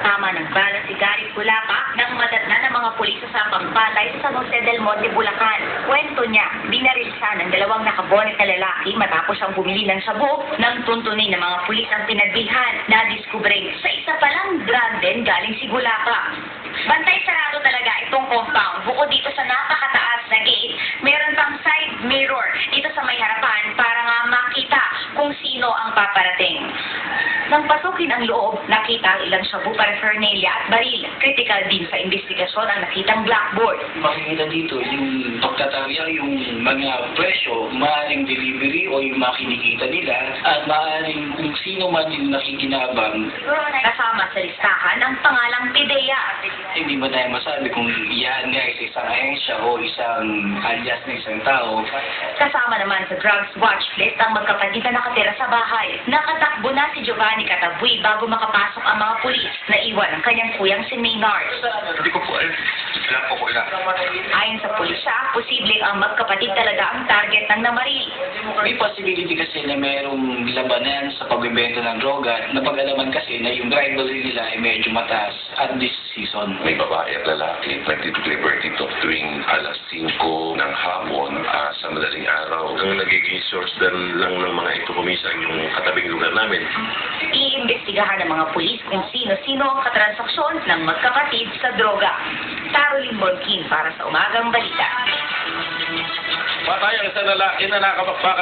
Kasama ng bala si Gary Pulapa nang madatna ng mga pulis sa Pampalay sa San Jose del Monte, Bulacan. Kwento niya, binaril siya ng dalawang nakabonet na lalaki matapos siyang bumili ng shabu ng tuntunin ng mga pulis ang pinagbilhan na diskubre sa isa palang drug den galing si Pulapa. Bantay sarado talaga itong compound. Bukod dito sa napakataas na gate, meron pang side mirror dito sa may harapan para nga makita kung sino ang paparating. Nang pasukin ang loob, nakita ang ilang shabu paraphernalia at baril. Critical din sa investigasyon ang nakitang blackboard. Makikita dito yung pagtatarya, yung mga presyo, maaaring delivery o yung mga kinikita nila at maaaring kung sino man yung nakikinabang. Kasama sa listahan ang pangalang Pidea. Hindi ba tayo masabi kung yan nga isang ahensya o isang alias ng isang tao. Kasama naman sa drugs watch list ang magkapatid na nakatira sa bahay. Nakatakbo na si Giovanni Catabuy bago makapasok ang mga pulis na iwan ang kanyang kuyang si Maynard. Hindi ko po alam. Wala po ko alam. Ayon sa pulisya, posible ang magkapatid talaga ang target ng namaril. May possibility kasi na mayroong labanan sa pagbibenta ng droga na pag-alaman kasi na yung rivalry nila ay medyo mataas at this season. May babae at lalaki nagtitipler dito tuwing alas 5 ng hapon sa madaling araw. Ang nagiging source lang ng mga ito kumisan yung katabing lugar namin. Iimbestigahan ng mga pulis kung sino-sino ang katransaksyon ng magkapatid sa droga. Caroline Bonkin para sa Umagang Balita. Patay ang isang lalaki na nakabakbakan